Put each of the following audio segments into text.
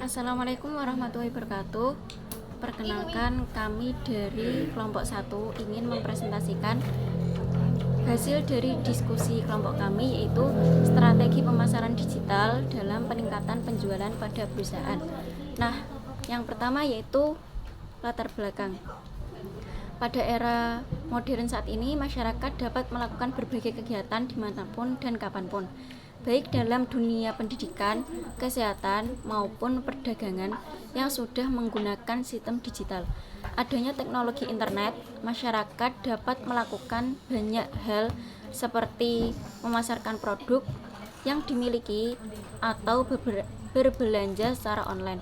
Assalamualaikum warahmatullahi wabarakatuh. Perkenalkan, kami dari kelompok 1 ingin mempresentasikan hasil dari diskusi kelompok kami, yaitu strategi pemasaran digital dalam peningkatan penjualan pada perusahaan. Nah, yang pertama yaitu latar belakang. Pada era modern saat ini, masyarakat dapat melakukan berbagai kegiatan dimanapun dan kapanpun, baik dalam dunia pendidikan, kesehatan, maupun perdagangan yang sudah menggunakan sistem digital. Adanya teknologi internet, masyarakat dapat melakukan banyak hal seperti memasarkan produk yang dimiliki atau berbelanja secara online.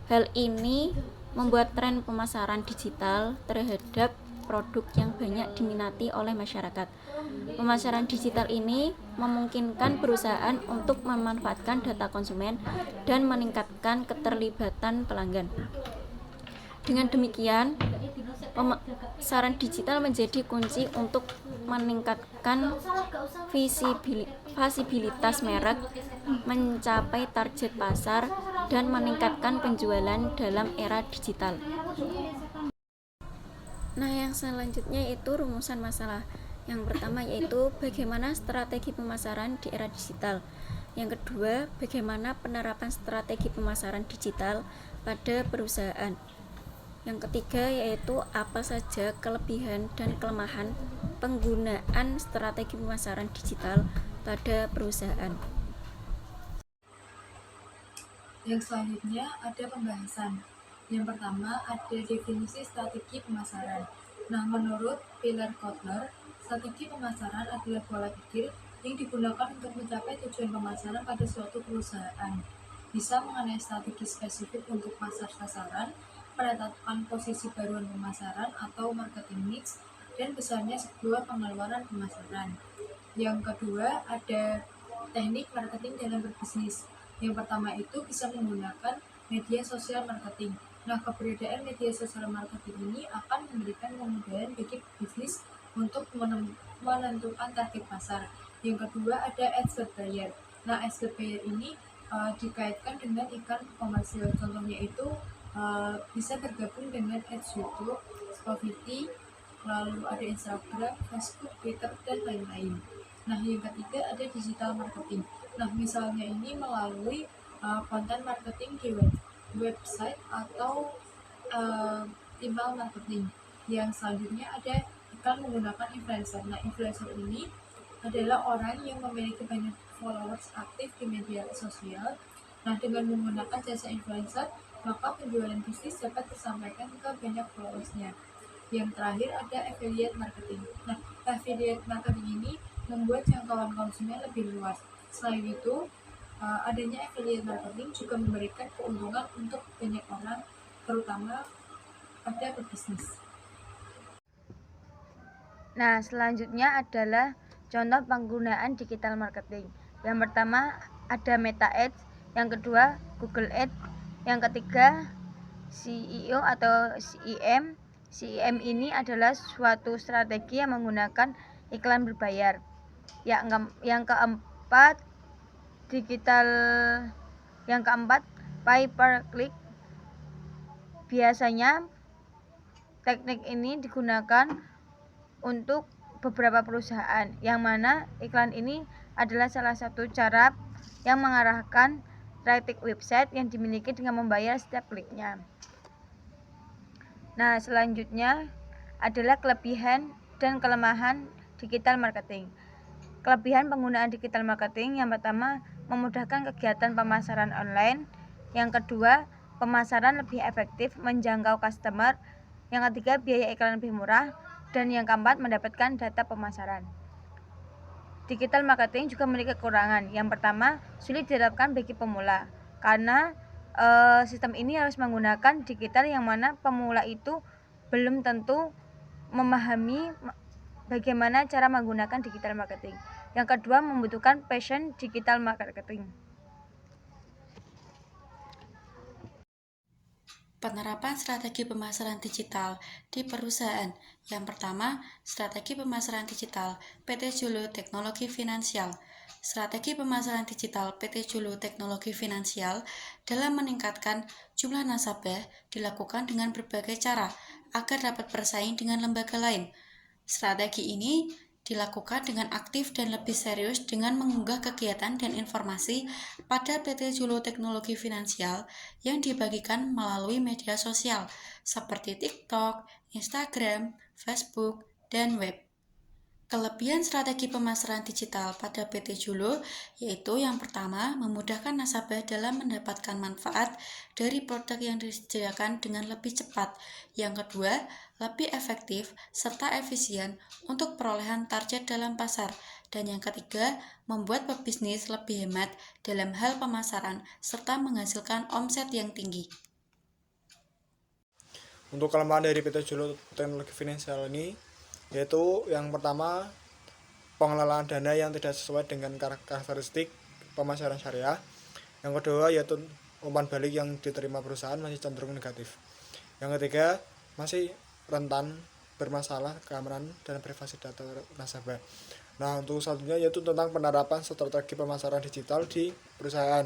Hal ini membuat tren pemasaran digital terhadap produk yang banyak diminati oleh masyarakat. Pemasaran digital ini memungkinkan perusahaan untuk memanfaatkan data konsumen dan meningkatkan keterlibatan pelanggan. Dengan demikian, pemasaran digital menjadi kunci untuk meningkatkan visibilitas merek, mencapai target pasar, dan meningkatkan penjualan dalam era digital. Nah, yang selanjutnya yaitu rumusan masalah. Yang pertama yaitu bagaimana strategi pemasaran di era digital. Yang kedua, bagaimana penerapan strategi pemasaran digital pada perusahaan. Yang ketiga yaitu apa saja kelebihan dan kelemahan penggunaan strategi pemasaran digital pada perusahaan. Yang selanjutnya ada pembahasan. Yang pertama ada definisi strategi pemasaran. Nah, menurut Pilar Kotler, strategi pemasaran adalah pola pikir yang digunakan untuk mencapai tujuan pemasaran pada suatu perusahaan. Bisa mengenai strategi spesifik untuk pasar sasaran, penetapan posisi baruan pemasaran atau marketing mix, dan besarnya sebuah pengeluaran pemasaran. Yang kedua ada teknik marketing dalam berbisnis. Yang pertama itu bisa menggunakan media sosial marketing. Nah, keberadaan media sosial marketing ini akan memberikan kemudahan bagi bisnis untuk menentukan target pasar. Yang kedua ada ads buyer. Nah, ads buyer ini dikaitkan dengan iklan komersil. Contohnya itu bisa bergabung dengan ads YouTube, Spotify, lalu ada Instagram, Facebook, Twitter, dan lain-lain. Nah, yang ketiga ada digital marketing. Nah, misalnya ini melalui konten marketing di website atau email marketing. Yang selanjutnya ada iklan menggunakan influencer. Nah, influencer ini adalah orang yang memiliki banyak followers aktif di media sosial. Nah, dengan menggunakan jasa influencer, maka penjualan bisnis dapat tersampaikan ke banyak followersnya. Yang terakhir ada affiliate marketing. Nah, affiliate marketing ini membuat jangkauan konsumen lebih luas. Selain itu, adanya affiliate marketing juga memberikan keuntungan untuk banyak orang, terutama pada pebisnis. Nah, selanjutnya adalah contoh penggunaan digital marketing. Yang pertama ada Meta Ads, yang kedua Google Ads, yang ketiga CEO atau CEM. CEM ini adalah suatu strategi yang menggunakan iklan berbayar. Yang keempat digital, yang keempat pay per click. Biasanya teknik ini digunakan untuk beberapa perusahaan, yang mana iklan ini adalah salah satu cara yang mengarahkan traffic website yang dimiliki dengan membayar setiap kliknya. Nah, selanjutnya adalah kelebihan dan kelemahan digital marketing. Kelebihan penggunaan digital marketing yang pertama memudahkan kegiatan pemasaran online, yang kedua pemasaran lebih efektif menjangkau customer, yang ketiga biaya iklan lebih murah, dan yang keempat mendapatkan data pemasaran. Digital marketing juga memiliki kekurangan. Yang pertama, sulit diterapkan bagi pemula karena sistem ini harus menggunakan digital yang mana pemula itu belum tentu memahami bagaimana cara menggunakan digital marketing. Yang kedua, membutuhkan passion digital marketing. Penerapan strategi pemasaran digital di perusahaan. Yang pertama, strategi pemasaran digital PT Jolo Teknologi Finansial. Strategi pemasaran digital PT Julu Teknologi Finansial dalam meningkatkan jumlah nasabah dilakukan dengan berbagai cara agar dapat bersaing dengan lembaga lain. Strategi ini dilakukan dengan aktif dan lebih serius dengan mengunggah kegiatan dan informasi pada PT Julu Teknologi Finansial yang dibagikan melalui media sosial seperti TikTok, Instagram, Facebook, dan web. Kelebihan strategi pemasaran digital pada PT Julu yaitu yang pertama, memudahkan nasabah dalam mendapatkan manfaat dari produk yang disediakan dengan lebih cepat. Yang kedua, lebih efektif serta efisien untuk perolehan target dalam pasar. Dan yang ketiga, membuat pebisnis lebih hemat dalam hal pemasaran serta menghasilkan omset yang tinggi. Untuk kelemahan dari PT Julu Teknologi Finansial ini yaitu yang pertama, pengelolaan dana yang tidak sesuai dengan karakteristik pemasaran syariah. Yang kedua yaitu umpan balik yang diterima perusahaan masih cenderung negatif. Yang ketiga, masih rentan bermasalah keamanan dan privasi data nasabah. Nah, untuk selanjutnya yaitu tentang penerapan strategi pemasaran digital di perusahaan.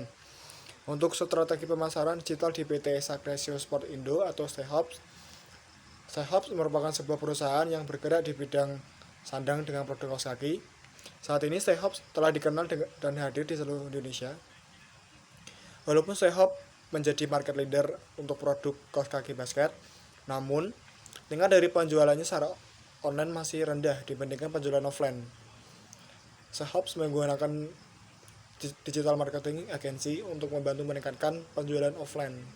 Untuk strategi pemasaran digital di PT Sagresio Sport Indo atau STEHOPS, STEHOPS merupakan sebuah perusahaan yang bergerak di bidang sandang dengan produk kaos kaki. Saat ini STEHOPS telah dikenal dan hadir di seluruh Indonesia. Walaupun STEHOPS menjadi market leader untuk produk kaos kaki basket, namun tingkat dari penjualannya secara online masih rendah dibandingkan penjualan offline. STEHOPS menggunakan digital marketing agency untuk membantu meningkatkan penjualan offline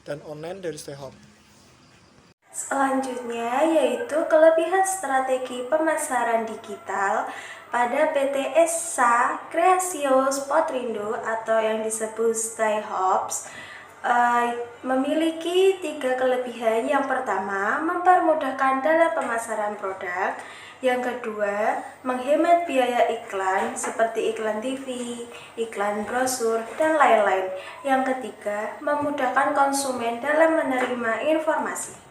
dan online dari STEHOPS. Selanjutnya yaitu kelebihan strategi pemasaran digital pada PT Esa Creatio Spotrindo atau yang disebut STEHOPS memiliki 3 kelebihan. Yang pertama, mempermudahkan dalam pemasaran produk. Yang kedua, menghemat biaya iklan seperti iklan TV, iklan brosur, dan lain-lain. Yang ketiga, memudahkan konsumen dalam menerima informasi.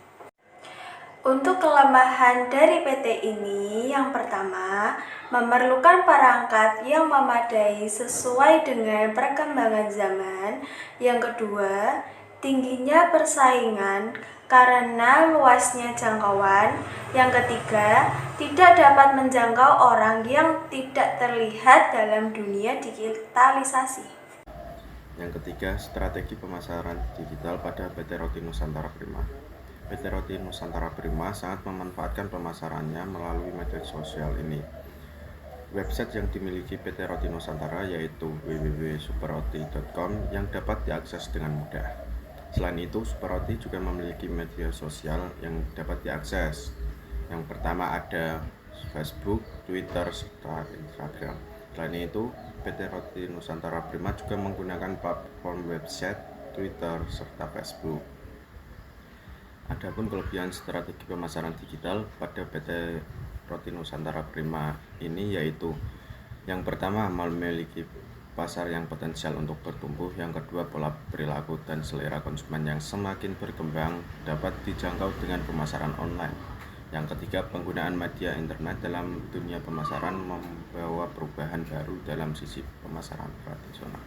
Untuk kelemahan dari PT ini, yang pertama, memerlukan perangkat yang memadai sesuai dengan perkembangan zaman. Yang kedua, tingginya persaingan karena luasnya jangkauan. Yang ketiga, tidak dapat menjangkau orang yang tidak terlihat dalam dunia digitalisasi. Yang ketiga, strategi pemasaran digital pada PT Roti Nusantara Prima. PT Roti Nusantara Prima sangat memanfaatkan pemasarannya melalui media sosial ini. Website yang dimiliki PT Roti Nusantara yaitu www.superroti.com yang dapat diakses dengan mudah. Selain itu, Superroti juga memiliki media sosial yang dapat diakses. Yang pertama ada Facebook, Twitter, serta Instagram. Selain itu, PT Roti Nusantara Prima juga menggunakan platform website, Twitter, serta Facebook. Adapun kelebihan strategi pemasaran digital pada PT Roti Nusantara Prima ini yaitu yang pertama, memiliki pasar yang potensial untuk bertumbuh. Yang kedua, pola perilaku dan selera konsumen yang semakin berkembang dapat dijangkau dengan pemasaran online. Yang ketiga, penggunaan media internet dalam dunia pemasaran membawa perubahan baru dalam sisi pemasaran tradisional.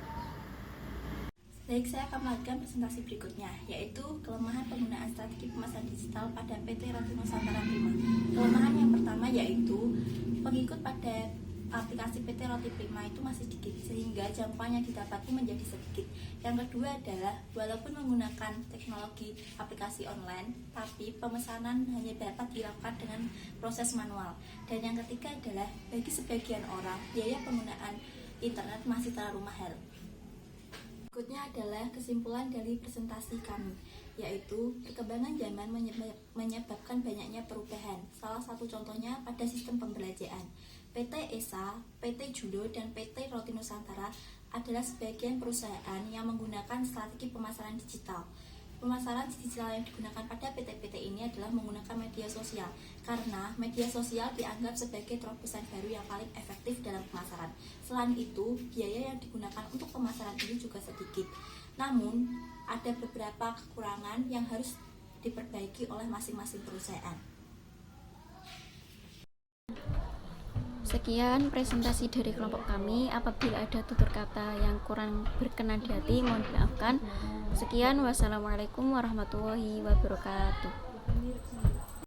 Baik, saya akan melakukan presentasi berikutnya, yaitu kelemahan penggunaan strategi pemasaran digital pada PT Roti Nusantara Prima. Kelemahan yang pertama yaitu pengikut pada aplikasi PT Roti Prima itu masih sedikit, sehingga jangkauan yang didapati menjadi sedikit. Yang kedua adalah, walaupun menggunakan teknologi aplikasi online, tapi pemesanan hanya dapat dilakukan dengan proses manual. Dan yang ketiga adalah, bagi sebagian orang, biaya penggunaan internet masih terlalu mahal. Berikutnya adalah kesimpulan dari presentasi kami, yaitu perkembangan zaman menyebabkan banyaknya perubahan. Salah satu contohnya pada sistem pembelajaran. PT Esa, PT Julu, dan PT Roti Nusantara adalah sebagian perusahaan yang menggunakan strategi pemasaran digital. Pemasaran digital yang digunakan pada PT-PT ini adalah menggunakan media sosial, karena media sosial dianggap sebagai terobosan baru yang paling efektif dalam pemasaran. Selain itu, biaya yang digunakan untuk pemasaran ini juga sedikit. Namun, ada beberapa kekurangan yang harus diperbaiki oleh masing-masing perusahaan. Sekian presentasi dari kelompok kami. Apabila ada tutur kata yang kurang berkenan di hati, mohon dimaafkan. Sekian, wassalamualaikum warahmatullahi wabarakatuh.